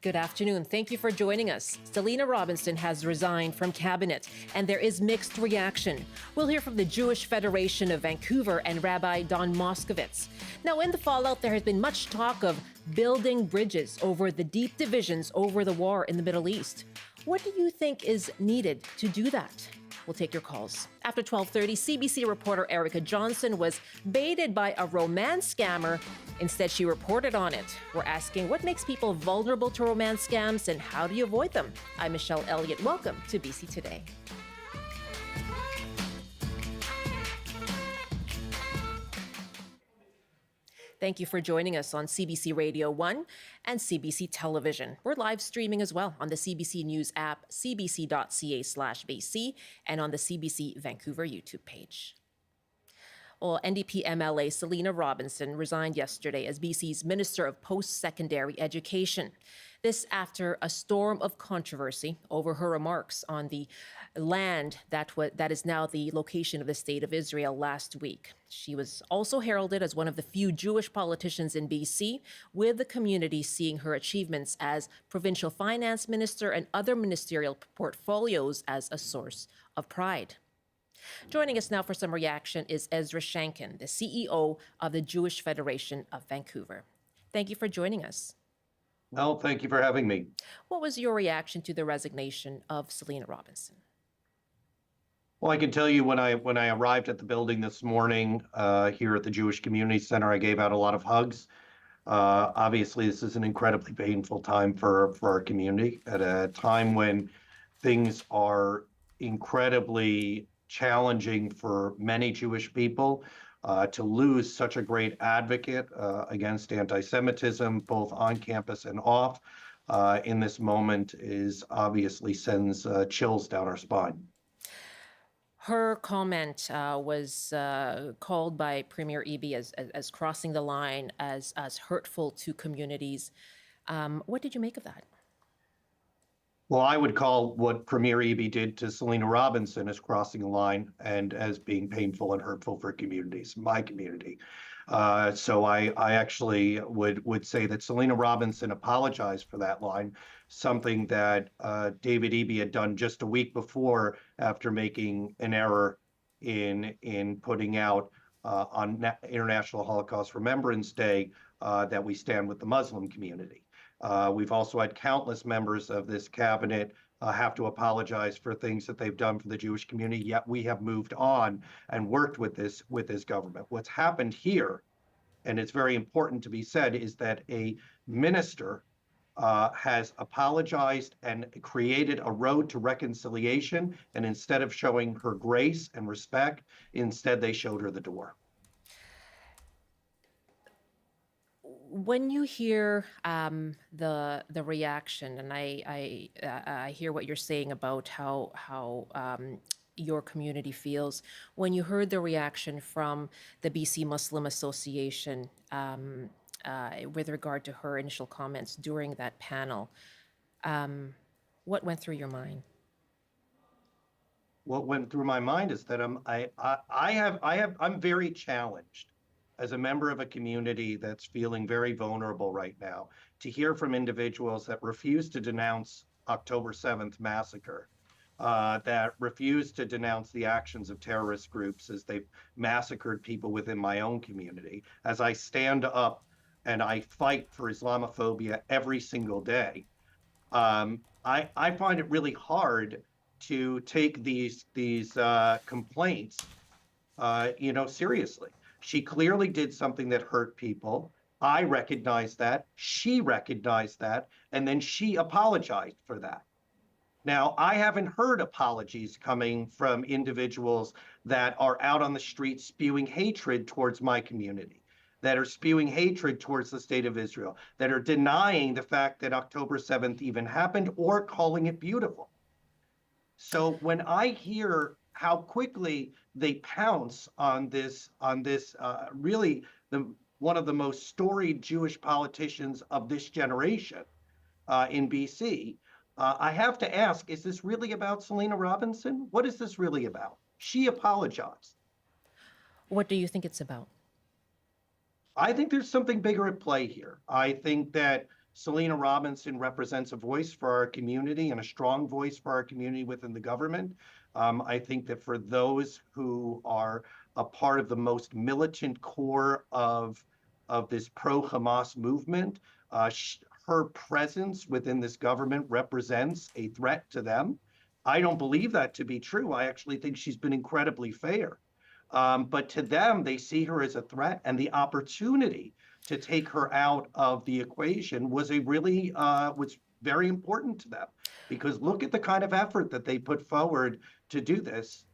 Good afternoon. Thank you for joining us. Selina Robinson has resigned from cabinet, and there is mixed reaction. We'll hear from the Jewish Federation of Vancouver and Rabbi Don Moskowitz. Now, in the fallout, there has been much talk of building bridges over the deep divisions over the war in the Middle East. What do you think is needed to do that? We'll take your calls. After 12:30, CBC reporter Erica Johnson was baited by a romance scammer. Instead, she reported on it. We're asking what makes people vulnerable to romance scams and how do you avoid them? I'm Michelle Eliot. Welcome to BC Today. Thank you for joining us on CBC Radio 1 and CBC Television. We're live streaming as well on the CBC News app, cbc.ca/BC, and on the CBC Vancouver YouTube page. Well, NDP MLA Selina Robinson resigned yesterday as BC's Minister of Post-Secondary Education. This after a storm of controversy over her remarks on the land that is now the location of the State of Israel last week. She was also heralded as one of the few Jewish politicians in BC, with the community seeing her achievements as provincial finance minister and other ministerial portfolios as a source of pride. Joining us now for some reaction is Ezra Shankin, the CEO of the Jewish Federation of Vancouver. Thank you for joining us. Well, thank you for having me. What was your reaction to the resignation of Selina Robinson? Well, I can tell you when I arrived at the building this morning here at the Jewish Community Center, I gave out a lot of hugs. Obviously, this is an incredibly painful time for our community at a time when things are incredibly challenging for many Jewish people. To lose such a great advocate against anti-Semitism, both on campus and off, in this moment is obviously sends chills down our spine. Her comment was called by Premier Eby as crossing the line, as hurtful to communities. What did you make of that? Well, I would call what Premier Eby did to Selina Robinson as crossing a line and as being painful and hurtful for communities, my community. So I actually would say that Selina Robinson apologized for that line, something that David Eby had done just a week before after making an error in putting out on International Holocaust Remembrance Day that we stand with the Muslim community. We've also had countless members of this cabinet have to apologize for things that they've done for the Jewish community, yet we have moved on and worked with this government. What's happened here, and it's very important to be said, is that a minister has apologized and created a road to reconciliation, and instead of showing her grace and respect, instead they showed her the door. When you hear the reaction, and I hear what you're saying about how your community feels, when you heard the reaction from the BC Muslim Association with regard to her initial comments during that panel, what went through your mind? What went through my mind is that I'm very challenged as a member of a community that's feeling very vulnerable right now, to hear from individuals that refuse to denounce October 7th massacre, that refuse to denounce the actions of terrorist groups as they've massacred people within my own community, as I stand up and I fight for Islamophobia every single day. I find it really hard to take these complaints, seriously. She clearly did something that hurt people. I recognize that. She recognized that. And then she apologized for that. Now, I haven't heard apologies coming from individuals that are out on the street spewing hatred towards my community, that are spewing hatred towards the State of Israel, that are denying the fact that October 7th even happened or calling it beautiful. So when I hear how quickly they pounce on this really one of the most storied Jewish politicians of this generation in BC, I have to ask, is this really about Selina Robinson? What is this really about? She apologized. What do you think it's about? I think there's something bigger at play here. I think that Selina Robinson represents a voice for our community and a strong voice for our community within the government. I think that for those who are a part of the most militant core of this pro-Hamas movement, her presence within this government represents a threat to them. I don't believe that to be true. I actually think she's been incredibly fair. But to them, they see her as a threat, and the opportunity to take her out of the equation was was very important to them, because look at the kind of effort that they put forward to do this,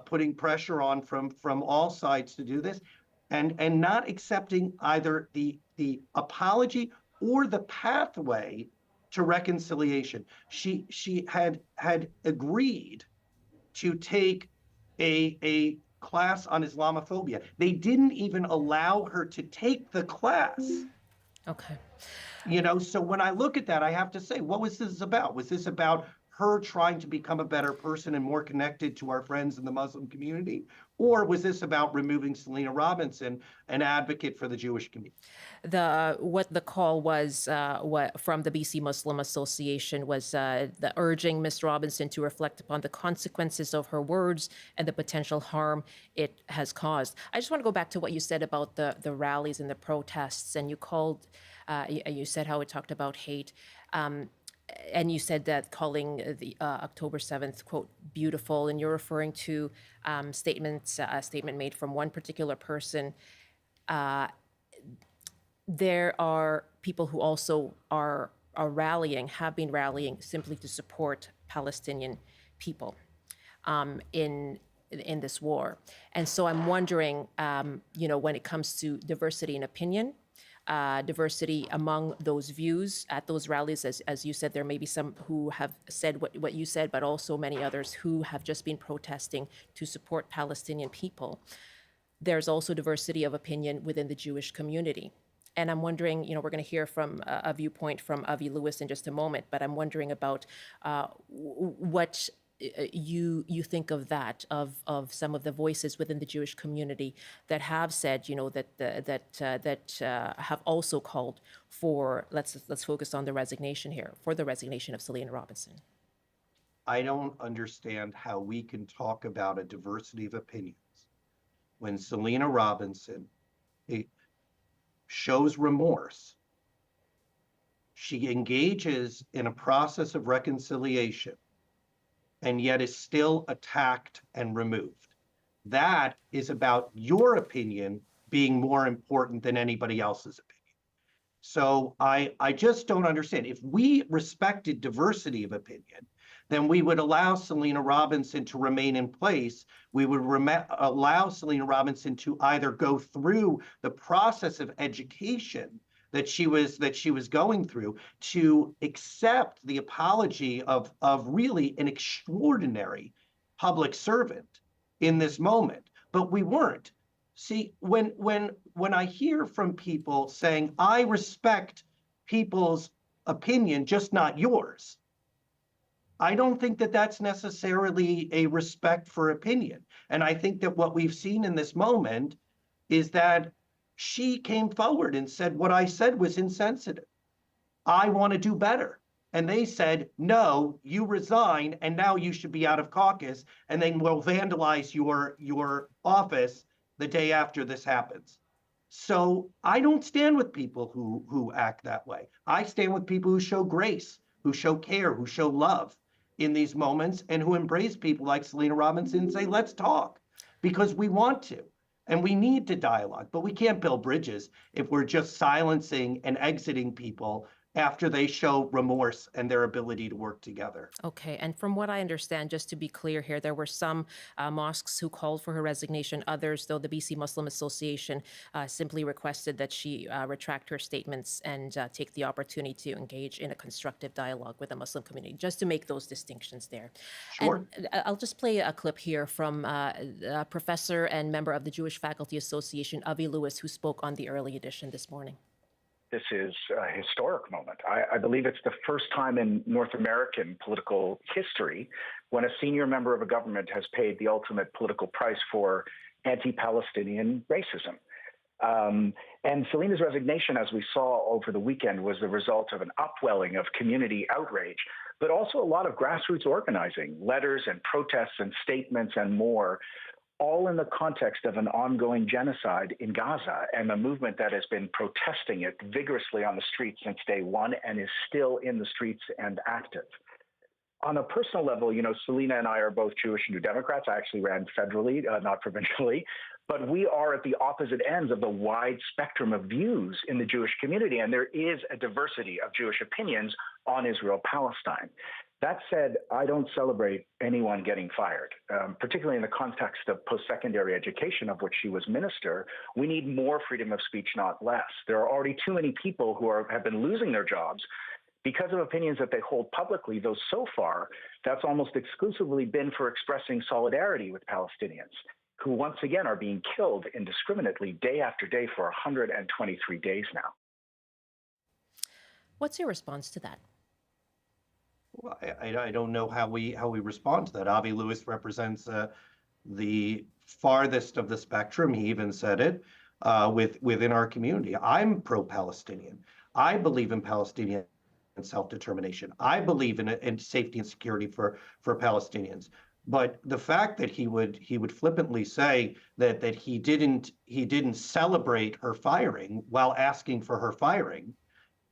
putting pressure on from all sides to do this, and not accepting either the apology or the pathway to reconciliation. She had agreed to take a class on Islamophobia. They didn't even allow her to take the class. Okay. So when I look at that, I have to say, what was this about? Was this about her trying to become a better person and more connected to our friends in the Muslim community? Or was this about removing Selina Robinson, an advocate for the Jewish community? What the call was what from the BC Muslim Association was the urging Ms. Robinson to reflect upon the consequences of her words and the potential harm it has caused. I just want to go back to what you said about the rallies and the protests, and you said how it talked about hate. And you said that calling the October 7th, quote, beautiful, and you're referring to a statement made from one particular person. There are people who also are rallying, have been rallying simply to support Palestinian people in this war. And so I'm wondering, when it comes to diversity in opinion, diversity among those views at those rallies, as you said, there may be some who have said what you said, but also many others who have just been protesting to support Palestinian people. There's also diversity of opinion within the Jewish community. And I'm wondering, we're going to hear from a viewpoint from Avi Lewis in just a moment, but I'm wondering about what you think of that, of some of the voices within the Jewish community that have said, that have also called for, let's focus on the resignation here, for the resignation of Selina Robinson. I don't understand how we can talk about a diversity of opinions when Selina Robinson shows remorse. She engages in a process of reconciliation and yet is still attacked and removed. That is about your opinion being more important than anybody else's opinion. So I just don't understand. If we respected diversity of opinion, then we would allow Selina Robinson to remain in place. We would allow Selina Robinson to either go through the process of education that she was going through, to accept the apology of really an extraordinary public servant in this moment. But we weren't. See, when I hear from people saying, I respect people's opinion, just not yours, I don't think that that's necessarily a respect for opinion. And I think that what we've seen in this moment is that she came forward and said, what I said was insensitive. I want to do better. And they said, no, you resign, and now you should be out of caucus, and then we'll vandalize your office the day after this happens. So I don't stand with people who act that way. I stand with people who show grace, who show care, who show love in these moments, and who embrace people like Selina Robinson and say, let's talk, because we want to. And we need to dialogue, but we can't build bridges if we're just silencing and exiting people after they show remorse and their ability to work together. Okay, and from what I understand, just to be clear here, there were some mosques who called for her resignation. Others, though, the BC Muslim Association simply requested that she retract her statements and take the opportunity to engage in a constructive dialogue with the Muslim community, just to make those distinctions there. Sure. And I'll just play a clip here from a professor and member of the Jewish Faculty Association, Avi Lewis, who spoke on the early edition this morning. This is a historic moment. I believe it's the first time in North American political history when a senior member of a government has paid the ultimate political price for anti-Palestinian racism. And Selina's resignation, as we saw over the weekend, was the result of an upwelling of community outrage, but also a lot of grassroots organizing, letters and protests and statements and more, all in the context of an ongoing genocide in Gaza and a movement that has been protesting it vigorously on the streets since day one and is still in the streets and active. On a personal level, Selina and I are both Jewish New Democrats. I actually ran federally, not provincially, but we are at the opposite ends of the wide spectrum of views in the Jewish community, and there is a diversity of Jewish opinions on Israel-Palestine. That said, I don't celebrate anyone getting fired, particularly in the context of post-secondary education, of which she was minister. We need more freedom of speech, not less. There are already too many people who have been losing their jobs because of opinions that they hold publicly, though so far, that's almost exclusively been for expressing solidarity with Palestinians, who once again are being killed indiscriminately day after day for 123 days now. What's your response to that? Well, I don't know how we respond to that. Avi Lewis represents the farthest of the spectrum. He even said it within our community. I'm pro-Palestinian. I believe in Palestinian self-determination. I believe in safety and security for Palestinians. But the fact that he would flippantly say that he didn't celebrate her firing while asking for her firing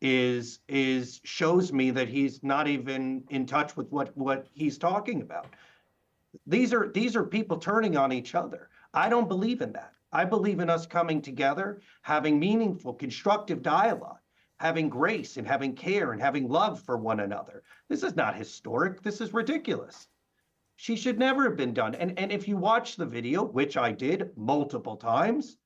shows me that he's not even in touch with what he's talking about. These are people turning on each other. I don't believe in that. I believe in us coming together, having meaningful, constructive dialogue, having grace and having care and having love for one another. This is not historic. This is ridiculous. She should never have been done. And if you watch the video, which I did multiple times,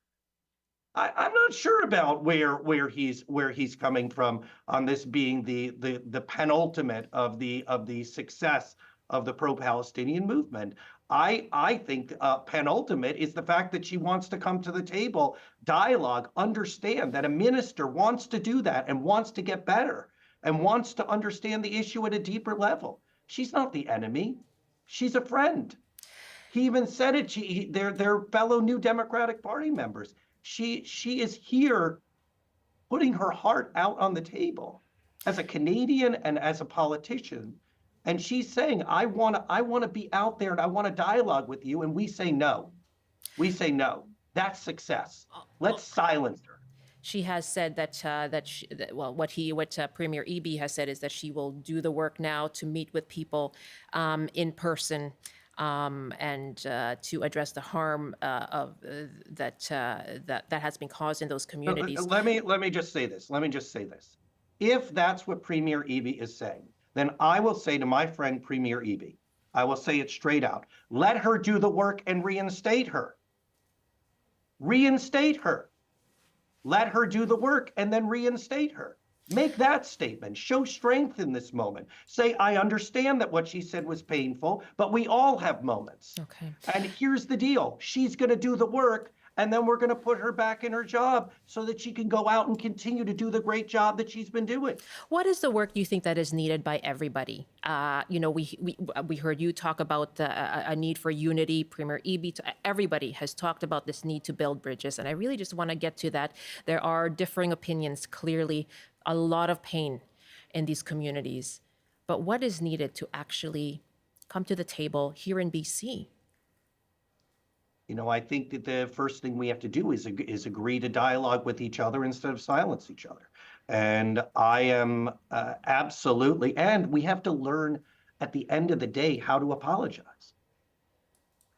I'm not sure about where he's coming from on this being the penultimate of the success of the pro-Palestinian movement. I think penultimate is the fact that she wants to come to the table, dialogue, understand that a minister wants to do that and wants to get better and wants to understand the issue at a deeper level. She's not the enemy. She's a friend. He even said it. They're fellow New Democratic Party members. She is here putting her heart out on the table as a Canadian and as a politician. And she's saying, I want to be out there and I want to dialogue with you. And we say no. We say no. That's success. Let's silence her. She has said what Premier Eby has said is that she will do the work now to meet with people in person and to address the harm that has been caused in those communities. Let me just say this. If that's what Premier Eby is saying, then I will say to my friend Premier Eby, I will say it straight out. Let her do the work and reinstate her. Reinstate her. Let her do the work and then reinstate her. Make that statement. Show strength in this moment. Say, I understand that what she said was painful, but we all have moments. Okay. And here's the deal. She's going to do the work, and then we're going to put her back in her job so that she can go out and continue to do the great job that she's been doing. What is the work you think that is needed by everybody? We heard you talk about a need for unity. Premier Eby, everybody has talked about this need to build bridges, and I really just want to get to that. There are differing opinions, clearly a lot of pain in these communities. But what is needed to actually come to the table here in BC? I think that the first thing we have to do is agree to dialogue with each other instead of silence each other. And I am absolutely, and we have to learn at the end of the day how to apologize.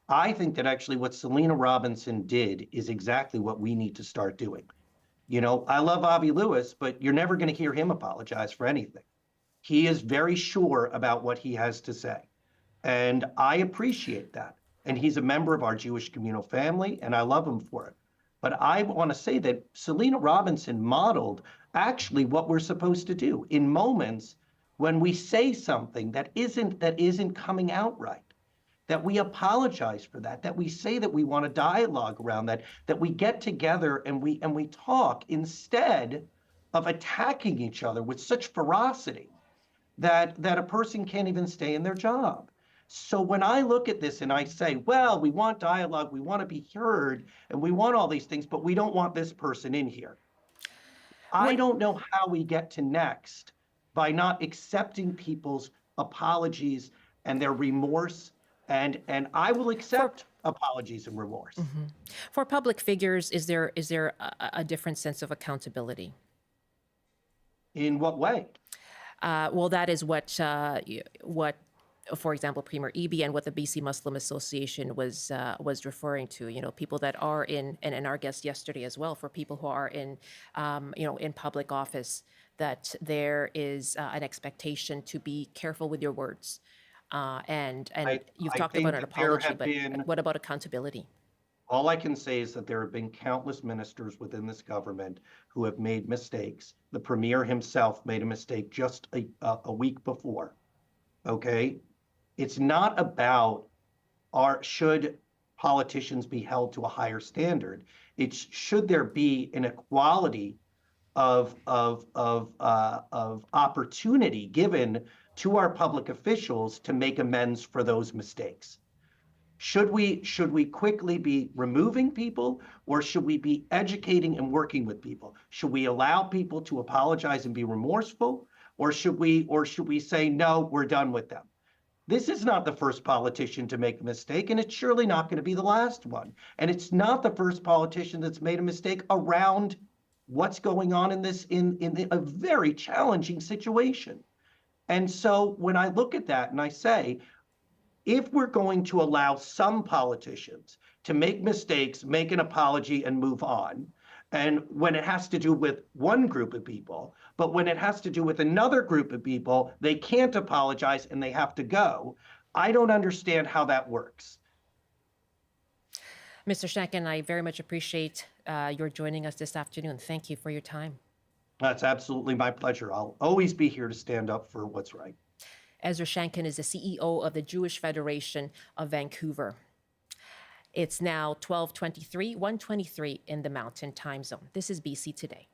I think that actually what Selina Robinson did is exactly what we need to start doing. I love Avi Lewis, but you're never going to hear him apologize for anything. He is very sure about what he has to say. And I appreciate that. And he's a member of our Jewish communal family, and I love him for it. But I want to say that Selina Robinson modeled actually what we're supposed to do in moments when we say something that isn't coming out right, that we apologize for that we say that we want a dialogue around that we get together and we talk instead of attacking each other with such ferocity that a person can't even stay in their job. So when I look at this and I say, well, we want dialogue, we want to be heard, and we want all these things, but we don't want this person in here. I When don't know how we get to next by not accepting people's apologies and their remorse. And I will for accept apologies and remorse. for public figures, is there a different sense of accountability? In what way? Well, that is what, for example, Premier Eby and what the BC Muslim Association was referring to. You know, people that are in, and our guest yesterday as well, for people who are in, in public office, that there is an expectation to be careful with your words. And you've I talked think about an that there apology, have but been, what about accountability? all I can say is that there have been countless ministers within this government who have made mistakes. The premier himself made a mistake just a week before. Okay? It's not about should politicians be held to a higher standard. It's should there be an equality of opportunity given to our public officials to make amends for those mistakes. Should we quickly be removing people, or should we be educating and working with people? Should we allow people to apologize and be remorseful, or should we say no, we're done with them? This is not the first politician to make a mistake, and it's surely not going to be the last one. And it's not the first politician that's made a mistake around what's going on in this in a very challenging situation. And so when I look at that and I say, if we're going to allow some politicians to make mistakes, make an apology, and move on, and when it has to do with one group of people, but when it has to do with another group of people, they can't apologize and they have to go, I don't understand how that works. Mr. Shanken, I very much appreciate your joining us this afternoon. Thank you for your time. That's absolutely my pleasure. I'll always be here to stand up for what's right. Ezra Shanken is the CEO of the Jewish Federation of Vancouver. It's now 12:23, 1:23 in the Mountain Time Zone. This is BC Today.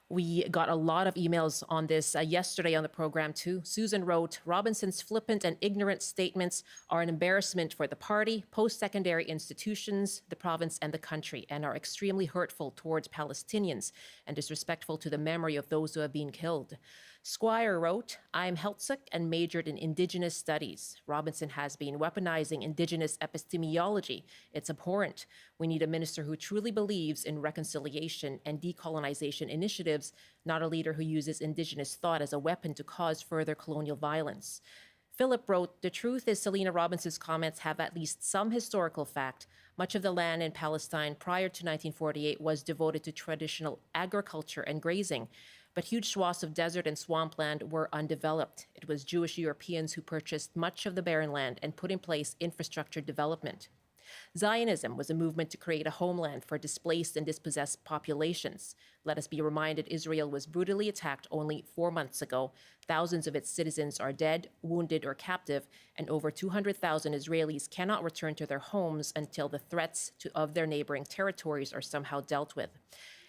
We got a lot of emails on this yesterday on the program, too. Susan wrote, Robinson's flippant and ignorant statements are an embarrassment for the party, post-secondary institutions, the province, and the country, and are extremely hurtful towards Palestinians and disrespectful to the memory of those who have been killed. Squire wrote, I am Healthsick and majored in Indigenous Studies. Robinson has been weaponizing Indigenous epistemology. It's abhorrent. We need a minister who truly believes in reconciliation and decolonization initiatives, not a leader who uses Indigenous thought as a weapon to cause further colonial violence. Philip wrote, the truth is Selina Robinson's comments have at least some historical fact. Much of the land in Palestine prior to 1948 was devoted to traditional agriculture and grazing, but huge swaths of desert and swampland were undeveloped. It was Jewish Europeans who purchased much of the barren land and put in place infrastructure development. Zionism was a movement to create a homeland for displaced and dispossessed populations. Let us be reminded Israel was brutally attacked only 4 months ago. Thousands of its citizens are dead, wounded, or captive, and over 200,000 Israelis cannot return to their homes until the threats of their neighboring territories are somehow dealt with.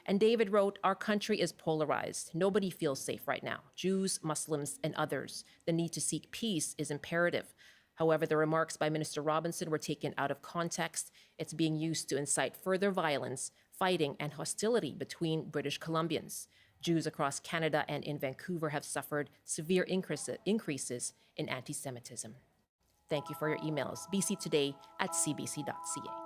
And David wrote, our country is polarized. Nobody feels safe right now. Jews, Muslims, and others. The need to seek peace is imperative. However, the remarks by Minister Robinson were taken out of context. It's being used to incite further violence, fighting, and hostility between British Columbians. Jews across Canada and in Vancouver have suffered severe increases in anti-Semitism. Thank you for your emails. bctoday@cbc.ca.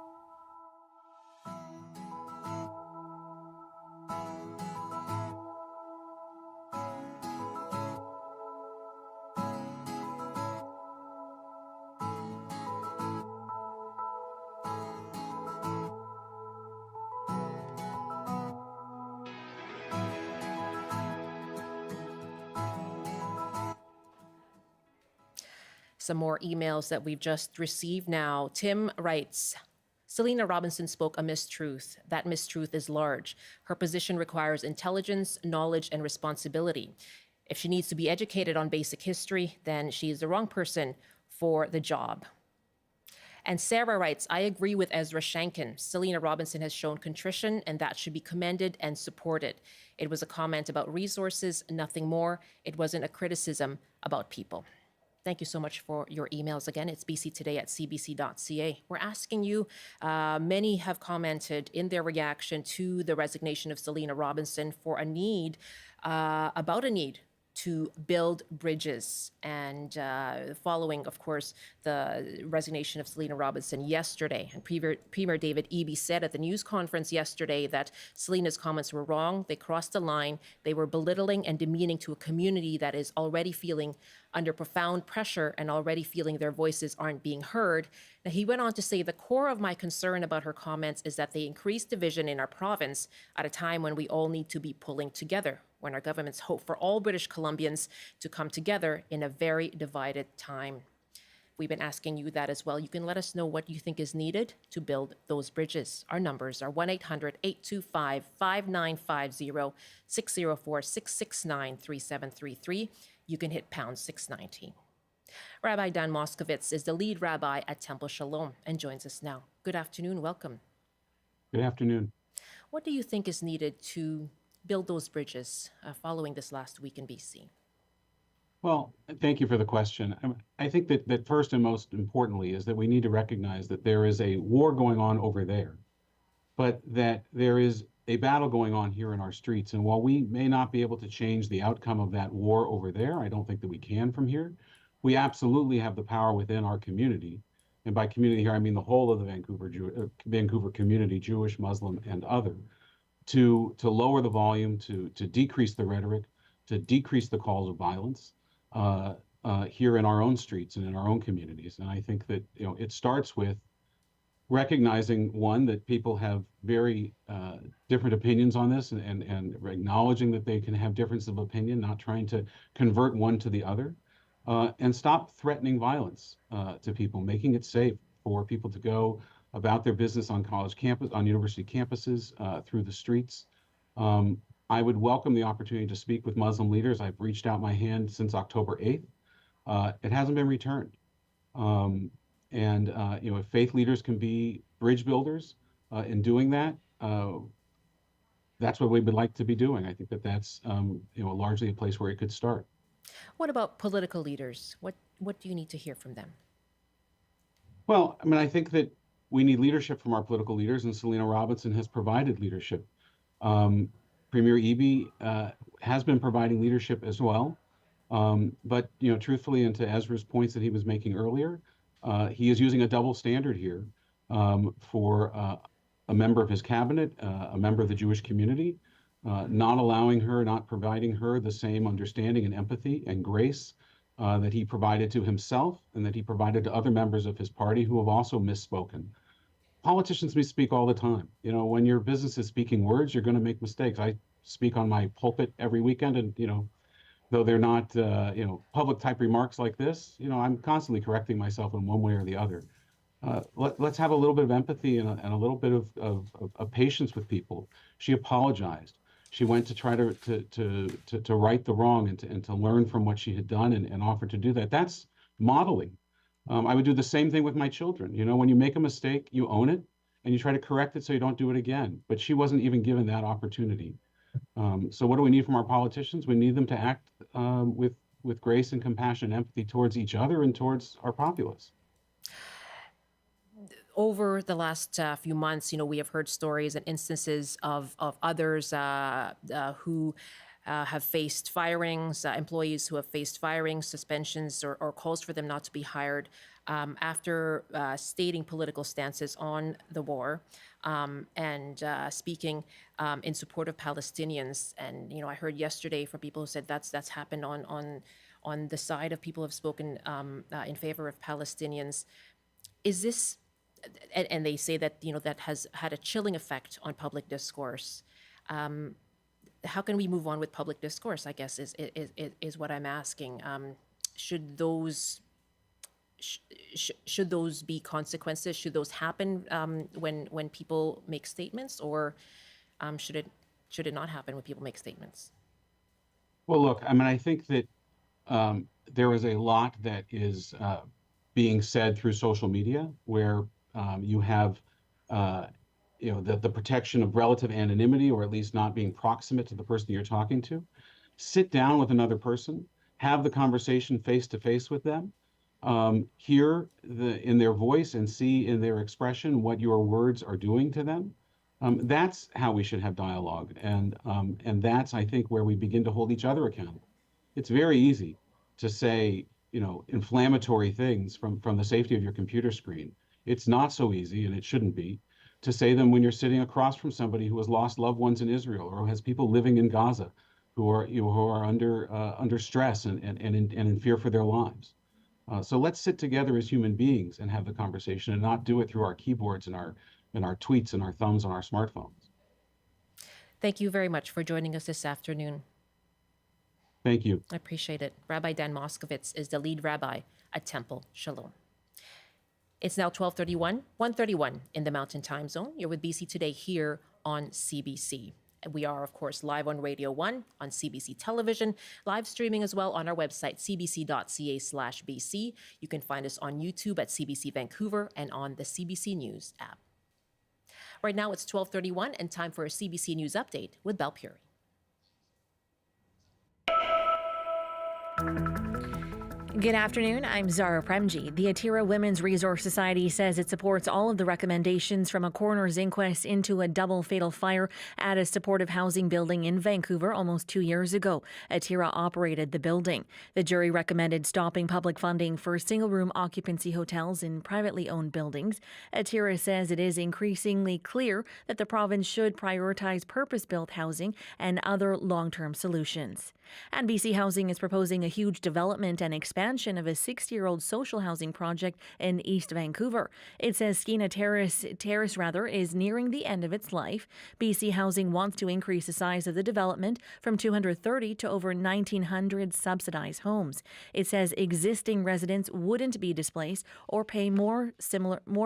Some more emails that we've just received now. Tim writes, Selina Robinson spoke a mistruth. That mistruth is large. Her position requires intelligence, knowledge, and responsibility. If she needs to be educated on basic history, then she is the wrong person for the job. And Sarah writes, I agree with Ezra Shanken. Selina Robinson has shown contrition, and that should be commended and supported. It was a comment about resources, nothing more. It wasn't a criticism about people. Thank you so much for your emails. Again, it's bctoday@cbc.ca. We're asking you, many have commented in their reaction to the resignation of Selina Robinson for about a need to build bridges. And following, of course, the resignation of Selina Robinson yesterday. And Premier David Eby said at the news conference yesterday that Selina's comments were wrong. They crossed the line. They were belittling and demeaning to a community that is already feeling under profound pressure and already feeling their voices aren't being heard. Now, he went on to say, the core of my concern about her comments is that they increase division in our province at a time when we all need to be pulling together, when our governments hope for all British Columbians to come together in a very divided time. We've been asking you that as well. You can let us know what you think is needed to build those bridges. Our numbers are 1-800-825-5950, 604-669-3733. You can hit pound 690. Rabbi Dan Moskowitz is the lead rabbi at Temple Shalom and joins us now. Good afternoon. Welcome. Good afternoon. What do you think is needed to build those bridges following this last week in BC? Well, thank you for the question. I think that first and most importantly is that we need to recognize that there is a war going on over there, but that there is a battle going on here in our streets. And while we may not be able to change the outcome of that war over there, I don't think that we can from here. We absolutely have the power within our community. And by community here, I mean the whole of the Vancouver community, Jewish, Muslim, and other, to lower the volume, to decrease the rhetoric, to decrease the calls of violence here in our own streets and in our own communities. And I think that it starts with recognizing, one, that people have very different opinions on this, and acknowledging that they can have differences of opinion, not trying to convert one to the other, and stop threatening violence to people, making it safe for people to go about their business on college campus, on university campuses, through the streets. I would welcome the opportunity to speak with Muslim leaders. I've reached out my hand since October 8th. It hasn't been returned. If faith leaders can be bridge builders in doing that, that's what we would like to be doing. I think that that's largely a place where it could start. What about political leaders? What do you need to hear from them? Well, I mean, I think that we need leadership from our political leaders, and Selina Robinson has provided leadership. Premier Eby has been providing leadership as well. But truthfully, and to Ezra's points that he was making earlier, he is using a double standard here for a member of his cabinet, a member of the Jewish community, not allowing her, not providing her the same understanding and empathy and grace that he provided to himself and that he provided to other members of his party who have also misspoken. Politicians misspeak all the time. When your business is speaking words, you're going to make mistakes. I speak on my pulpit every weekend, and though they're not public type remarks like this, I'm constantly correcting myself in one way or the other. Let's have a little bit of empathy and a little bit of patience with people. She apologized. She went to try to right the wrong and to learn from what she had done and offered to do that. That's modeling. I would do the same thing with my children. When you make a mistake, you own it and you try to correct it so you don't do it again. But she wasn't even given that opportunity. So what do we need from our politicians? We need them to act with grace and compassion and empathy towards each other and towards our populace. Over the last few months, we have heard stories and instances of others who have faced firings, employees who have faced firings, suspensions, or calls for them not to be hired after stating political stances on the war and speaking in support of Palestinians. And I heard yesterday from people who said that's happened on the side of people who have spoken in favor of Palestinians. Is this, and they say that that has had a chilling effect on public discourse. How can we move on with public discourse, I guess, is what I'm asking. Should those be consequences? Should those happen when people make statements, or should it not happen when people make statements? Well, look, I mean, I think that there is a lot that is being said through social media where you have the protection of relative anonymity, or at least not being proximate to the person you're talking to. Sit down with another person have the conversation face to face with them, hear in their voice and see in their expression what your words are doing to them. That's how we should have dialogue, and that's, I think, where we begin to hold each other accountable. It's very easy to say, inflammatory things from the safety of your computer screen. It's not so easy, and it shouldn't be, to say them when you're sitting across from somebody who has lost loved ones in Israel, or who has people living in Gaza who are under stress and in fear for their lives. So let's sit together as human beings and have the conversation, and not do it through our keyboards and our tweets and our thumbs on our smartphones. Thank you very much for joining us this afternoon. Thank you. I appreciate it. Rabbi Dan Moskowitz is the lead rabbi at Temple Shalom. It's now 12:31, 1:31 in the Mountain Time Zone. You're with BC Today here on CBC. And we are, of course, live on Radio 1, on CBC Television, live streaming as well on our website, cbc.ca/BC. You can find us on YouTube at CBC Vancouver and on the CBC News app. Right now, it's 12:31 and time for a CBC News update with Belle Puri. Good afternoon, I'm Zara Premji. The Atira Women's Resource Society says it supports all of the recommendations from a coroner's inquest into a double fatal fire at a supportive housing building in Vancouver almost 2 years ago. Atira operated the building. The jury recommended stopping public funding for single-room occupancy hotels in privately owned buildings. Atira says it is increasingly clear that the province should prioritize purpose-built housing and other long-term solutions. And BC Housing is proposing a huge development and expansion of a 60-year-old social housing project in East Vancouver. It says Skeena Terrace is nearing the end of its life. BC Housing wants to increase the size of the development from 230 to over 1,900 subsidized homes. It says existing residents wouldn't be displaced or pay more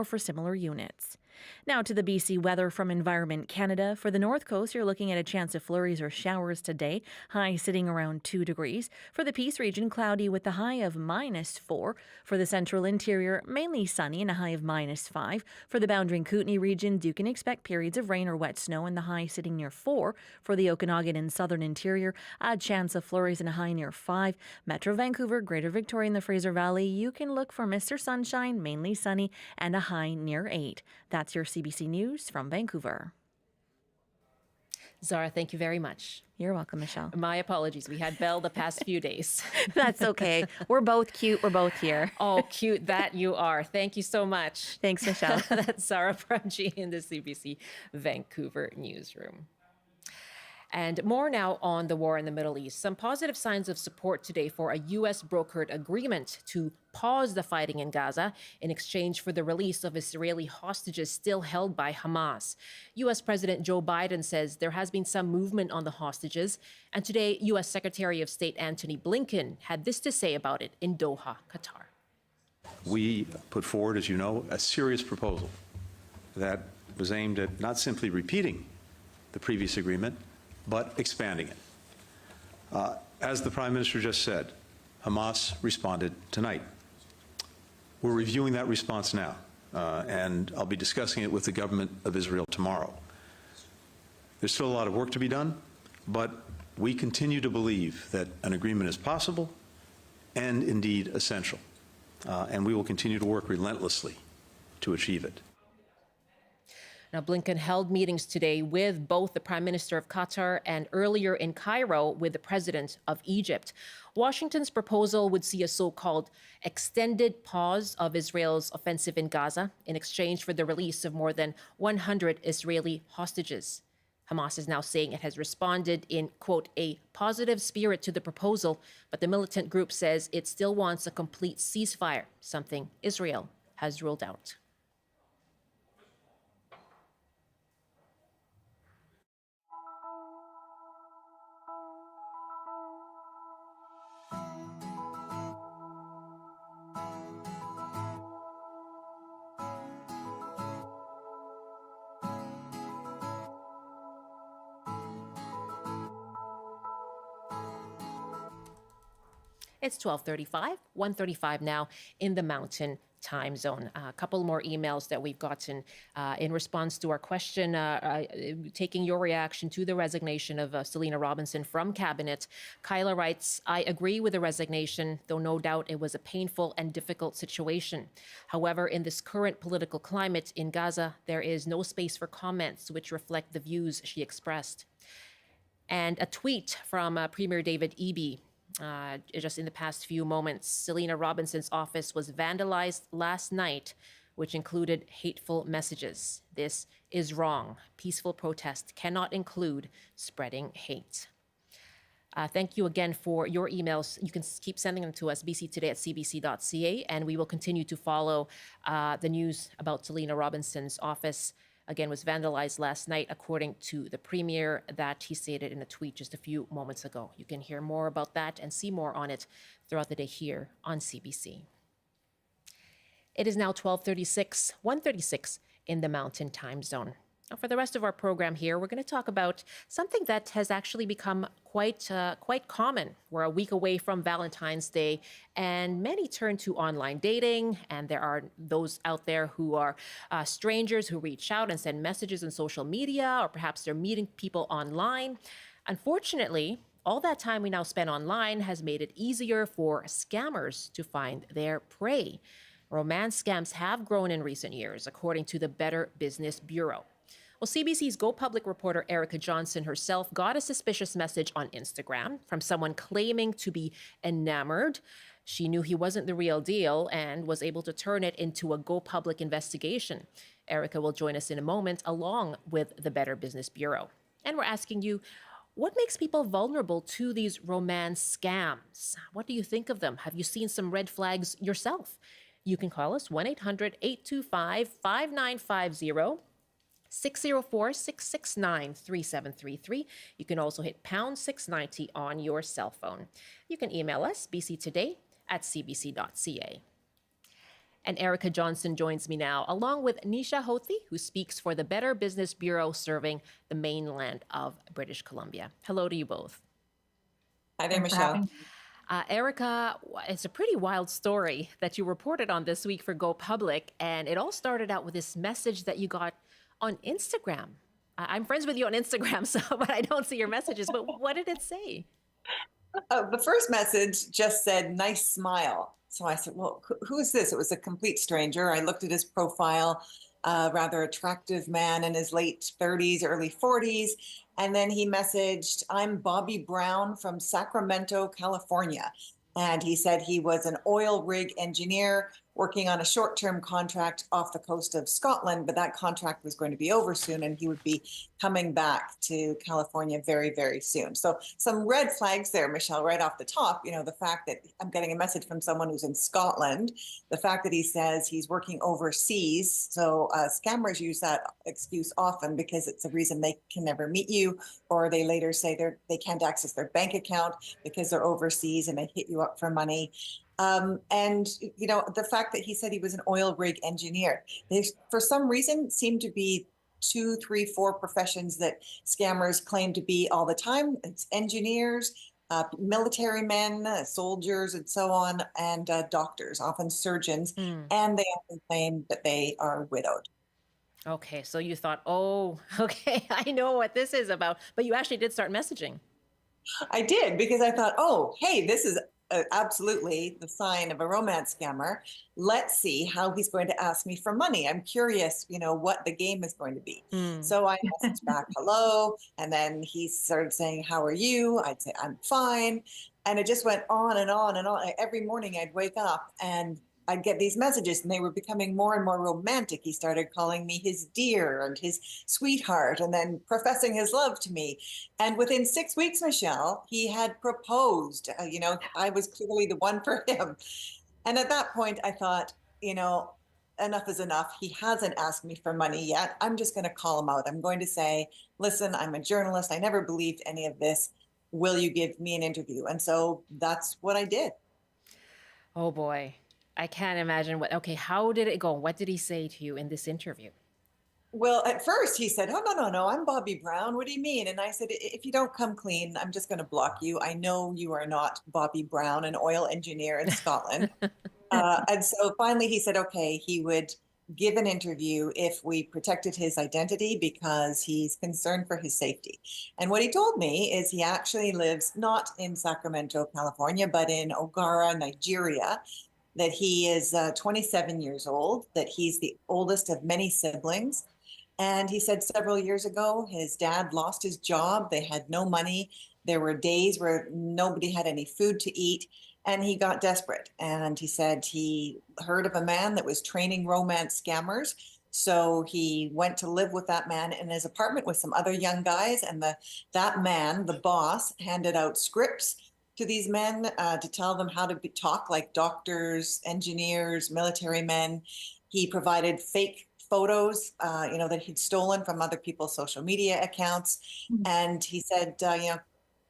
for similar units. Now to the BC weather from Environment Canada. For the North Coast, you're looking at a chance of flurries or showers today, high sitting around 2 degrees. For the Peace region, cloudy with a high of -4. For the Central Interior, mainly sunny and a high of -5. For the Boundary and Kootenay region, you can expect periods of rain or wet snow and the high sitting near 4. For the Okanagan and Southern Interior, a chance of flurries and a high near 5. Metro Vancouver, Greater Victoria and the Fraser Valley, you can look for Mr. Sunshine, mainly sunny, and a high near 8. That's your CBC News from Vancouver. Zara, thank you very much. You're welcome, Michelle. My apologies. We had Belle the past few days. That's okay. We're both cute. We're both here. Oh, cute that you are. Thank you so much. Thanks, Michelle. That's Zara Premji in the CBC Vancouver newsroom. And more now on the war in the Middle East. Some positive signs of support today for a U.S. brokered agreement to pause the fighting in Gaza in exchange for the release of Israeli hostages still held by Hamas. U.S. President Joe Biden says there has been some movement on the hostages. And today, U.S. Secretary of State Antony Blinken had this to say about it in Doha, Qatar. We put forward, as you know, a serious proposal that was aimed at not simply repeating the previous agreement, but expanding it. As the Prime Minister just said, Hamas responded tonight. We're reviewing that response now, and I'll be discussing it with the government of Israel tomorrow. There's still a lot of work to be done, but we continue to believe that an agreement is possible and indeed essential, and we will continue to work relentlessly to achieve it. Now, Blinken held meetings today with both the Prime Minister of Qatar and earlier in Cairo with the President of Egypt. Washington's proposal would see a so-called extended pause of Israel's offensive in Gaza in exchange for the release of more than 100 Israeli hostages. Hamas is now saying it has responded in, quote, a positive spirit to the proposal, but the militant group says it still wants a complete ceasefire, something Israel has ruled out. It's 12:35, 1:35 now in the Mountain time zone. A couple more emails that we've gotten in response to our question, taking your reaction to the resignation of Selina Robinson from Cabinet. Kyla writes, I agree with the resignation, though no doubt it was a painful and difficult situation. However, in this current political climate in Gaza, there is no space for comments which reflect the views she expressed. And a tweet from Premier David Eby. Just in the past few moments, Selina Robinson's office was vandalized last night, which included hateful messages. This is wrong. Peaceful protest cannot include spreading hate. Thank you again for your emails. You can keep sending them to us, bctoday@cbc.ca, and we will continue to follow the news about Selina Robinson's office. Again, was vandalized last night, according to the Premier, that he stated in a tweet just a few moments ago. You can hear more about that and see more on it throughout the day here on CBC. It is now 12:36, 1:36 in the Mountain Time Zone. Now, for the rest of our program here, we're going to talk about something that has actually become quite common. We're a week away from Valentine's Day, and many turn to online dating. And there are those out there who are strangers who reach out and send messages on social media, or perhaps they're meeting people online. Unfortunately, all that time we now spend online has made it easier for scammers to find their prey. Romance scams have grown in recent years, according to the Better Business Bureau. Well, CBC's Go Public reporter Erica Johnson herself got a suspicious message on Instagram from someone claiming to be enamored. She knew he wasn't the real deal and was able to turn it into a Go Public investigation. Erica will join us in a moment, along with the Better Business Bureau. And we're asking you, what makes people vulnerable to these romance scams? What do you think of them? Have you seen some red flags yourself? You can call us 1-800-825-5950. 604-669-3733. You can also hit pound 690 on your cell phone. You can email us, bctoday@cbc.ca. And Erica Johnson joins me now, along with Nisha Hoti, who speaks for the Better Business Bureau serving the mainland of British Columbia. Hello to you both. Hi there, Michelle. Erica, it's a pretty wild story that you reported on this week for Go Public, and it all started out with this message that you got on Instagram. I'm friends with you on Instagram, but I don't see your messages. But what did it say? The first message just said, nice smile. So I said, well, who is this? It was a complete stranger. I looked at his profile, rather attractive man in his late 30s, early 40s. And then he messaged, I'm Bobby Brown from Sacramento, California. And he said he was an oil rig engineer working on a short-term contract off the coast of Scotland, but that contract was going to be over soon and he would be coming back to California very, very soon. So some red flags there, Michelle, right off the top. You know, the fact that I'm getting a message from someone who's in Scotland, the fact that he says he's working overseas. So scammers use that excuse often because it's a reason they can never meet you, or they later say they can't access their bank account because they're overseas and they hit you up for money. And, you know, the fact that he said he was an oil rig engineer, they, for some reason, seem to be 2, 3, 4 professions that scammers claim to be all the time. It's engineers, military men, soldiers, and so on, and doctors, often surgeons. And they often claim that they are widowed. Okay, so you thought, oh, okay, I know what this is about. But you actually did start messaging. I did, because I thought, oh, hey, this is absolutely the sign of a romance scammer. Let's see how he's going to ask me for money. I'm curious, you know, what the game is going to be. So I messaged back, hello. And then he started saying, how are you? I'd say, I'm fine. And it just went on and on and on. Every morning I'd wake up and I'd get these messages, and they were becoming more and more romantic. He started calling me his dear and his sweetheart, and then professing his love to me. And within 6 weeks, Michelle, he had proposed. You know, I was clearly the one for him. And at that point, I thought, you know, enough is enough. He hasn't asked me for money yet. I'm just going to call him out. I'm going to say, listen, I'm a journalist. I never believed any of this. Will you give me an interview? And so that's what I did. Oh, boy. I can't imagine okay, how did it go? What did he say to you in this interview? Well, at first he said, oh, no, I'm Bobby Brown. What do you mean? And I said, if you don't come clean, I'm just going to block you. I know you are not Bobby Brown, an oil engineer in Scotland. And so finally he said, okay, he would give an interview if we protected his identity because he's concerned for his safety. And what he told me is he actually lives not in Sacramento, California, but in Ogara, Nigeria, that he is 27 years old, that he's the oldest of many siblings. And he said several years ago, his dad lost his job. They had no money. There were days where nobody had any food to eat. And he got desperate. And he said he heard of a man that was training romance scammers. So he went to live with that man in his apartment with some other young guys. And that man, the boss, handed out scripts to these men to tell them how to talk like doctors, engineers, military men. He provided fake photos, that he'd stolen from other people's social media accounts. And he said,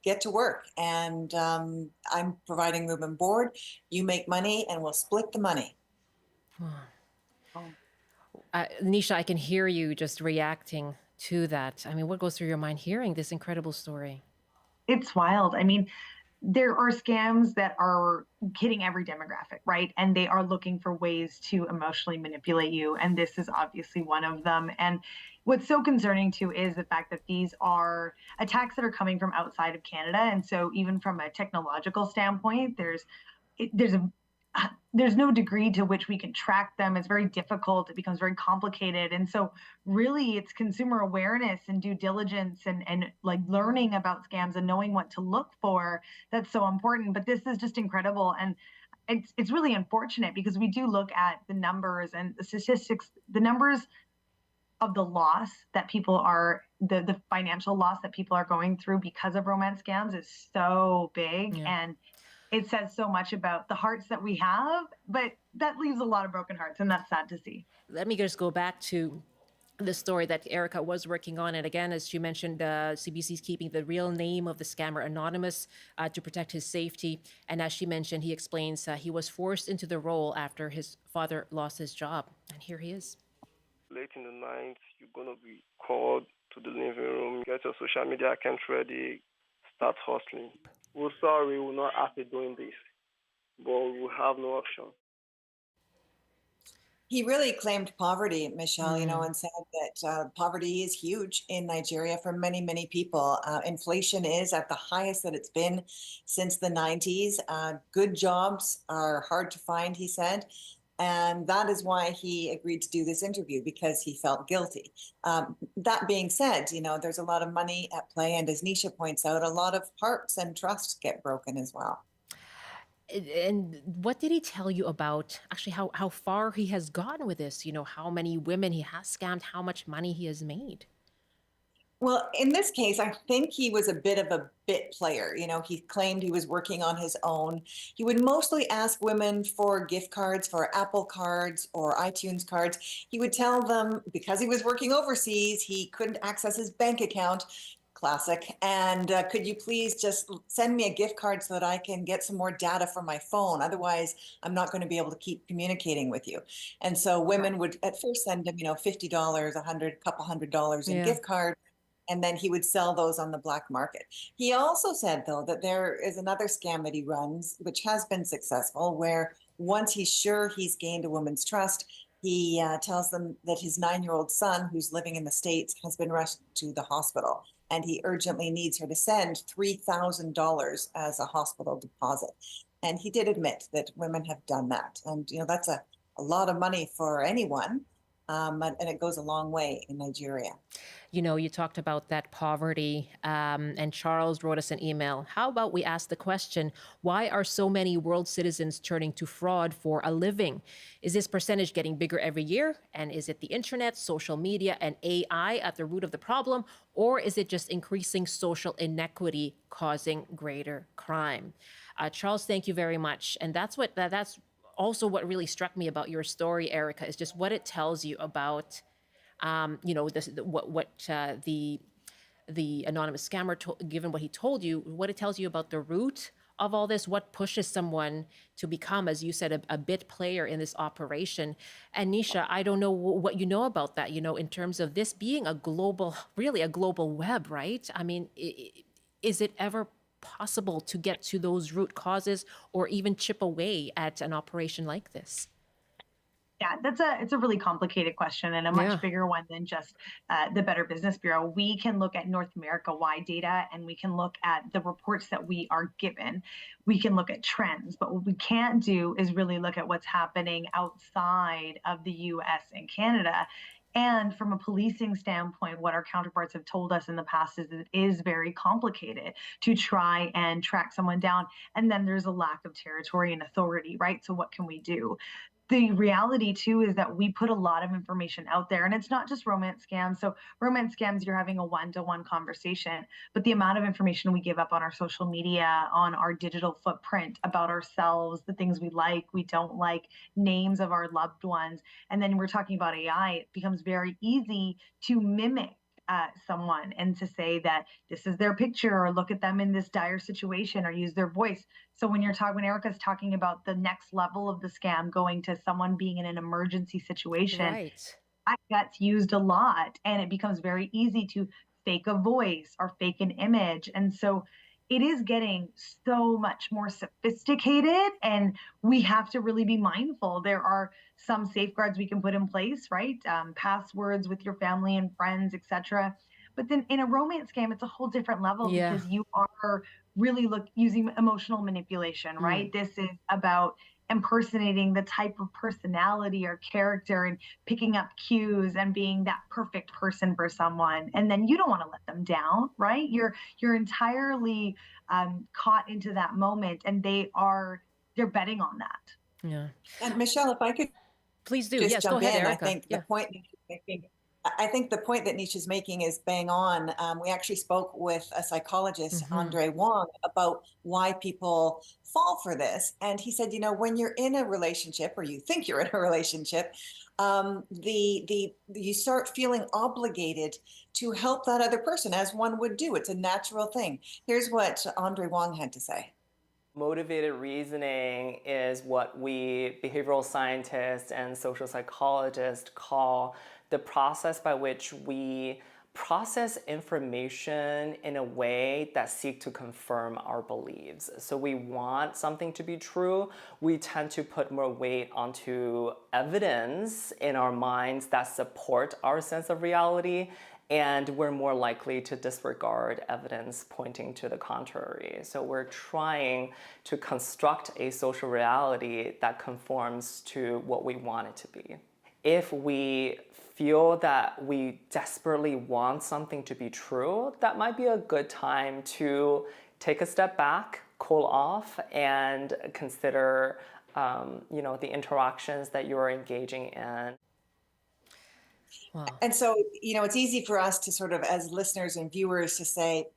get to work. And I'm providing room and board. You make money and we'll split the money. Nisha, I can hear you just reacting to that. I mean, what goes through your mind hearing this incredible story? It's wild. I mean, there are scams that are hitting every demographic, right? And they are looking for ways to emotionally manipulate you. And this is obviously one of them. And what's so concerning too is the fact that these are attacks that are coming from outside of Canada. And so even from a technological standpoint, there's no degree to which we can track them. It's very difficult. It becomes very complicated. And so really it's consumer awareness and due diligence and like learning about scams and knowing what to look for that's so important. But this is just incredible. And it's really unfortunate because we do look at the numbers and the statistics, the numbers of the loss that people are, the financial loss that people are going through because of romance scams is so big. Yeah. And it says so much about the hearts that we have, but that leaves a lot of broken hearts, and that's sad to see. Let me just go back to the story that Erica was working on. And again, as you mentioned, CBC is keeping the real name of the scammer anonymous to protect his safety. And as she mentioned, he explains he was forced into the role after his father lost his job. And here he is. Late in the night, you're going to be called to the living room, get your social media account ready, start hustling. We're sorry, we're not happy doing this, but we have no option. He really claimed poverty, Michelle, and said that poverty is huge in Nigeria for many, many people. Inflation is at the highest that it's been since the 90s. Good jobs are hard to find, he said. And that is why he agreed to do this interview, because he felt guilty. That being said, there's a lot of money at play. And as Nisha points out, a lot of hearts and trusts get broken as well. And what did he tell you about actually how far he has gotten with this? How many women he has scammed, how much money he has made? Well, in this case, I think he was a bit of a bit player. He claimed he was working on his own. He would mostly ask women for gift cards, for Apple cards or iTunes cards. He would tell them because he was working overseas, he couldn't access his bank account. Classic. And could you please just send me a gift card so that I can get some more data for my phone? Otherwise, I'm not going to be able to keep communicating with you. And so women would at first send him, $50, couple $100 in gift cards. And then he would sell those on the black market. He also said, though, that there is another scam that he runs, which has been successful, where once he's sure he's gained a woman's trust, he tells them that his 9-year-old son, who's living in the States, has been rushed to the hospital. And he urgently needs her to send $3,000 as a hospital deposit. And he did admit that women have done that. And, that's a lot of money for anyone. And it goes a long way in Nigeria. You talked about that poverty, and Charles wrote us an email. How about we ask the question, why are so many world citizens turning to fraud for a living? Is this percentage getting bigger every year? And is it the internet, social media, and AI at the root of the problem? Or is it just increasing social inequity causing greater crime? Charles, thank you very much. And that's also what really struck me about your story, Erica, is just what it tells you about the anonymous scammer, given what he told you, what it tells you about the root of all this, what pushes someone to become, as you said, a bit player in this operation. And Nisha, I don't know what you know about that, in terms of this being really a global web, right? I mean, is it ever possible to get to those root causes or even chip away at an operation like this? Yeah, it's a really complicated question and a much bigger one than just the Better Business Bureau. We can look at North America-wide data, and we can look at the reports that we are given. We can look at trends, but what we can't do is really look at what's happening outside of the U.S. and Canada. And from a policing standpoint, what our counterparts have told us in the past is it is very complicated to try and track someone down. And then there's a lack of territory and authority, right? So what can we do? The reality too is that we put a lot of information out there, and it's not just romance scams. So romance scams, you're having a one-to-one conversation, but the amount of information we give up on our social media, on our digital footprint about ourselves, the things we like, we don't like, names of our loved ones. And then we're talking about AI, it becomes very easy to mimic someone and to say that this is their picture or look at them in this dire situation or use their voice. So when Erica's talking about the next level of the scam going to someone being in an emergency situation, Right. that's used a lot, and it becomes very easy to fake a voice or fake an image. And so it is getting so much more sophisticated, and we have to really be mindful. There are some safeguards we can put in place, right? Passwords with your family and friends, etc. But then in a romance scam, it's a whole different level because you are really using emotional manipulation, right? This is about impersonating the type of personality or character and picking up cues and being that perfect person for someone. And then you don't want to let them down, right? You're entirely caught into that moment, and they're betting on that. Yeah. And Michelle, if I could Please do. just Yes, go jump ahead, in, Erica. I think the point that you're making, I think the point that Nisha's making is bang on. We actually spoke with a psychologist, Andre Wong, about why people fall for this. And he said, when you're in a relationship or you think you're in a relationship, you start feeling obligated to help that other person, as one would do. It's a natural thing. Here's what Andre Wong had to say. Motivated reasoning is what we behavioral scientists and social psychologists call the process by which we process information in a way that seek to confirm our beliefs. So we want something to be true. We tend to put more weight onto evidence in our minds that support our sense of reality, and we're more likely to disregard evidence pointing to the contrary. So we're trying to construct a social reality that conforms to what we want it to be. If we feel that we desperately want something to be true, that might be a good time to take a step back, cool off, and consider the interactions that you're engaging in. Wow. And so, it's easy for us to sort of, as listeners and viewers, to say,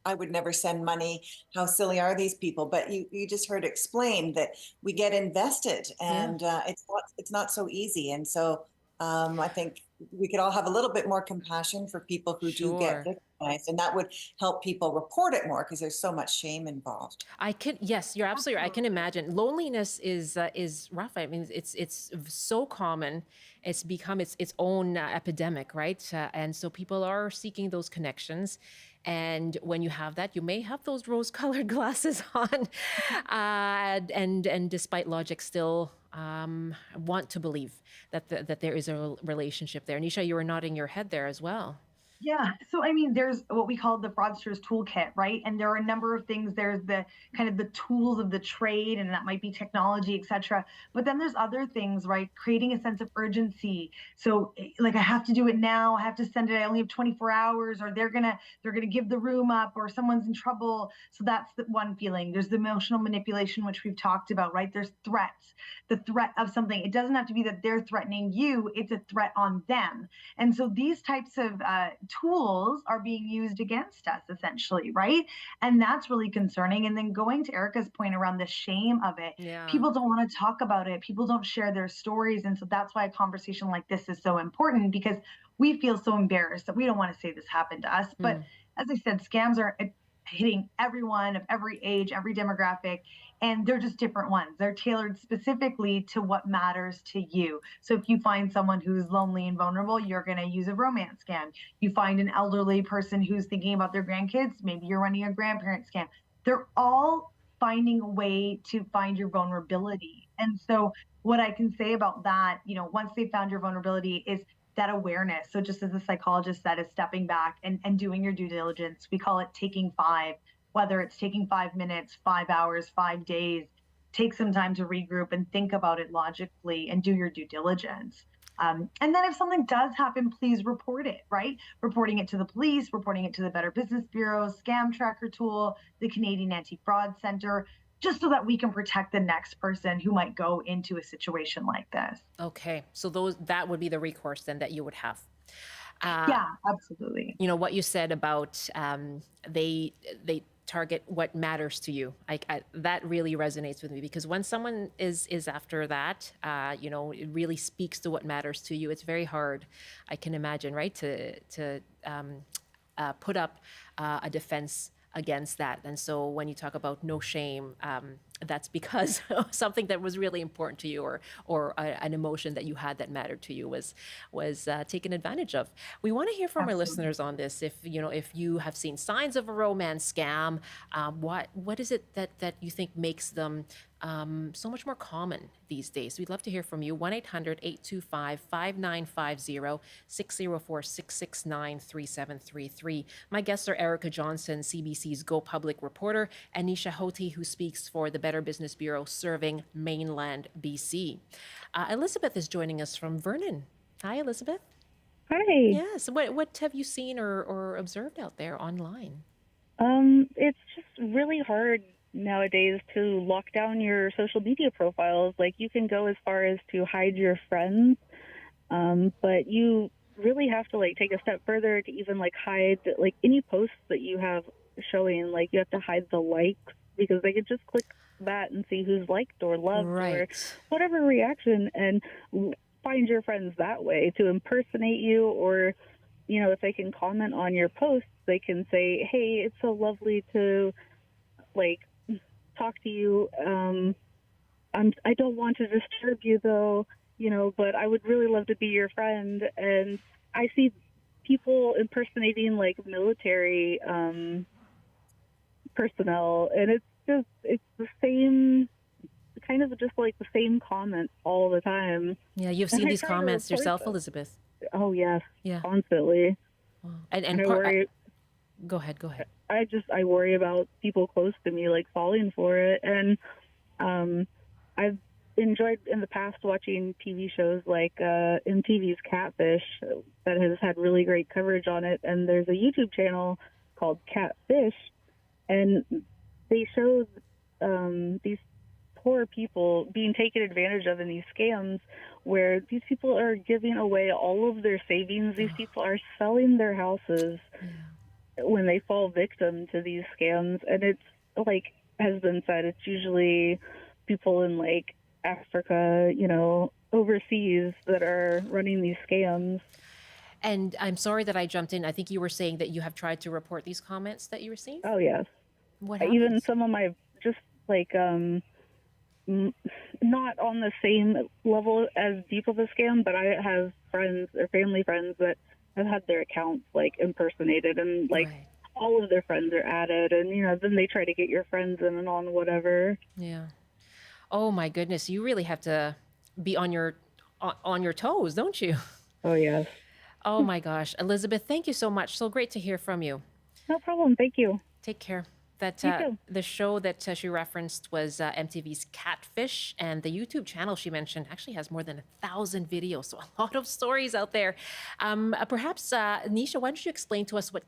I would never send money. How silly are these people? But you just heard explained that we get invested, and it's not so easy. And so I think we could all have a little bit more compassion for people who do get victimized, and that would help people report it more because there's so much shame involved. Yes, you're absolutely right. I can imagine. Loneliness is rough. I mean, it's so common. It's become its own epidemic, right? And so people are seeking those connections. And when you have that, you may have those rose-colored glasses on, and despite logic, still want to believe that there is a relationship there. Nisha, you were nodding your head there as well. Yeah. So, I mean, there's what we call the fraudster's toolkit, right? And there are a number of things. There's the kind of the tools of the trade, and that might be technology, et cetera. But then there's other things, right? Creating a sense of urgency. So like, I have to do it now. I have to send it. I only have 24 hours, or they're going to give the room up, or someone's in trouble. So that's the one feeling. There's the emotional manipulation, which we've talked about, right? There's threats, the threat of something. It doesn't have to be that they're threatening you. It's a threat on them. And so these types of tools are being used against us, essentially, right? And that's really concerning. And then going to Erica's point around the shame of it, people don't want to talk about it. People don't share their stories. And so that's why a conversation like this is so important, because we feel so embarrassed that we don't want to say this happened to us. But as I said, scams are hitting everyone of every age, every demographic, and they're just different ones. They're tailored specifically to what matters to you. So if you find someone who's lonely and vulnerable, you're going to use a romance scam. You find an elderly person who's thinking about their grandkids, maybe you're running a grandparent scam. they're all finding a way to find your vulnerability. And so what I can say about that, once they found your vulnerability, is that awareness. So just as the psychologist said, is stepping back and doing your due diligence. We call it taking 5, whether it's taking 5 minutes, 5 hours, 5 days. Take some time to regroup and think about it logically and do your due diligence. And then if something does happen, please report it, right? Reporting it to the police, reporting it to the Better Business Bureau, Scam Tracker Tool, the Canadian Anti-Fraud Center, just so that we can protect the next person who might go into a situation like this. Okay, so that would be the recourse then that you would have. Yeah, absolutely. What you said about they target what matters to you. That really resonates with me, because when someone is after that, it really speaks to what matters to you. It's very hard, I can imagine, right, to put up a defense against that. And so when you talk about no shame, that's because something that was really important to you, or an emotion that you had that mattered to you was taken advantage of. We want to hear from our listeners on this. If you have seen signs of a romance scam, what is it that you think makes them so much more common these days? We'd love to hear from you. 1-800-825-5950, 604-669-3733. My guests are Erica Johnson, CBC's Go Public reporter, and Nisha Hoti, who speaks for the Better Business Bureau serving mainland BC. Elizabeth is joining us from Vernon. Hi, Elizabeth. Hi. Yes. What have you seen or observed out there online? It's just really hard nowadays to lock down your social media profiles. Like, you can go as far as to hide your friends, but you really have to take a step further to even hide any posts that you have showing. You have to hide the likes, because they could just click that and see who's liked or loved or whatever reaction, and find your friends that way to impersonate you. Or if they can comment on your posts, they can say, hey, it's so lovely to talk to you. I don't want to disturb you though, but I would really love to be your friend. And I see people impersonating military personnel, and it's the same, kind of just the same comments all the time. Yeah, you've seen these comments yourself, Elizabeth. Oh yes, yeah, constantly. Wow. Go ahead. I worry about people close to me falling for it. And I've enjoyed in the past watching TV shows like MTV's Catfish that has had really great coverage on it. And there's a YouTube channel called Catfish, and they showed these poor people being taken advantage of in these scams, where these people are giving away all of their savings. These people are selling their houses when they fall victim to these scams. And it's has been said, it's usually people in Africa, overseas, that are running these scams. And I'm sorry that I jumped in. I think you were saying that you have tried to report these comments that you received? Oh yes. What happens? Even some of my just not on the same level as deep of a scam, but I have friends or family friends that have had their accounts impersonated, and all of their friends are added, and then they try to get your friends in and on whatever. Yeah. Oh my goodness, you really have to be on your toes, don't you? Oh yes. Oh my gosh, Elizabeth, thank you so much. So great to hear from you. No problem. Thank you. Take care. That You too. the show that she referenced was MTV's Catfish, and the YouTube channel she mentioned actually has more than 1,000 videos, so a lot of stories out there. Perhaps Nisha, why don't you explain to us what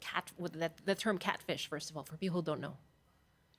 the term catfish, first of all, for people who don't know?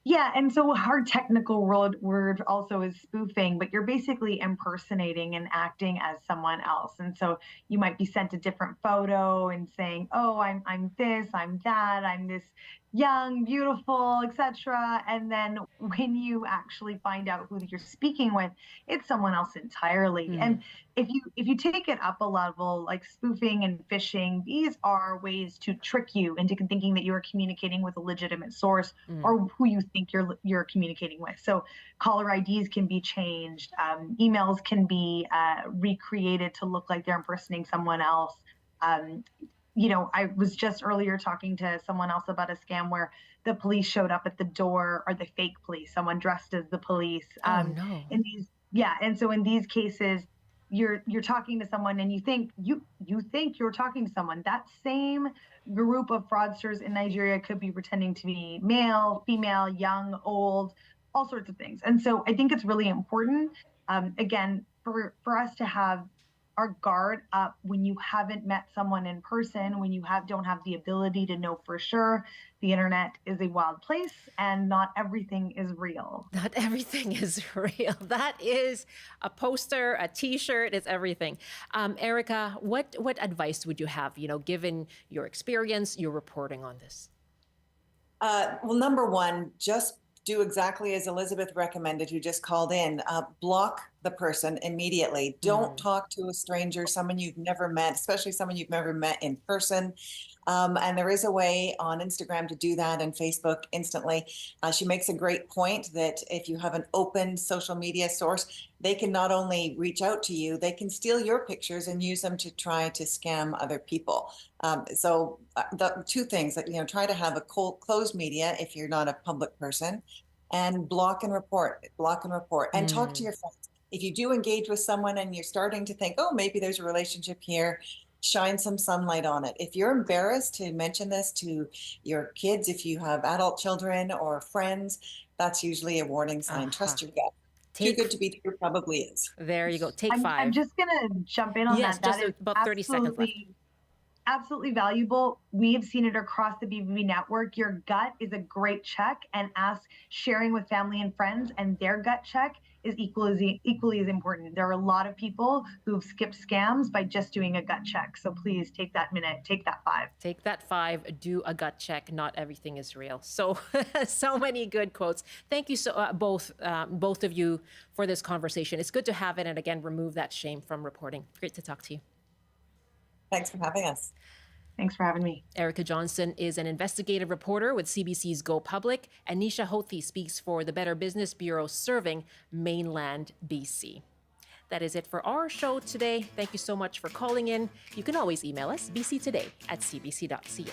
Yeah, and so our technical word also is spoofing, but you're basically impersonating and acting as someone else. And so you might be sent a different photo and saying, "Oh, I'm this, I'm that, I'm this young, beautiful, etc." And then when you actually find out who you're speaking with, it's someone else entirely. And if you take it up a level, like spoofing and phishing, these are ways to trick you into thinking that you are communicating with a legitimate source or who you think you're communicating with. So caller IDs can be changed, emails can be recreated to look like they're impersonating someone else. I was just earlier talking to someone else about a scam where the police showed up at the door, or the fake police, someone dressed as the police. Oh, no. And so in these cases, you're talking to someone and you think you're talking to someone. That same group of fraudsters in Nigeria could be pretending to be male, female, young, old, all sorts of things. And so I think it's really important, again, for us to have our guard up when you haven't met someone in person, when you don't have the ability to know for sure. The internet is a wild place and not everything is real. Not everything is real. That is a poster, a T-shirt, it's everything. Erica, what advice would you have, given your experience, your reporting on this? Well, number one, just do exactly as Elizabeth recommended, who just called in. Block the person immediately. Don't talk to a stranger, someone you've never met, especially someone you've never met in person. And there is a way on Instagram to do that, and Facebook instantly. She makes a great point that if you have an open social media source, they can not only reach out to you, they can steal your pictures and use them to try to scam other people. So the two things that, try to have a closed media if you're not a public person, and block and report, and talk to your friends. If you do engage with someone and you're starting to think, oh, maybe there's a relationship here, shine some sunlight on it. If you're embarrassed to mention this to your kids, if you have adult children or friends, that's usually a warning sign. Trust your gut. Too good to be true probably is. There you go. Take 5. I'm just going to jump in on that. Just That is about 30 seconds left. Absolutely valuable. We have seen it across the BBB network. Your gut is a great check, and sharing with family and friends, and their gut check is equally as important. There are a lot of people who've skipped scams by just doing a gut check. So please take that minute, take that 5. Take that 5, do a gut check. Not everything is real. So, so many good quotes. Thank you both of you for this conversation. It's good to have it, and again, remove that shame from reporting. Great to talk to you. Thanks for having us. Thanks for having me. Erica Johnson is an investigative reporter with CBC's Go Public, and Nisha Hothi speaks for the Better Business Bureau serving mainland BC. That is it for our show today. Thank you so much for calling in. You can always email us, bctoday@cbc.ca.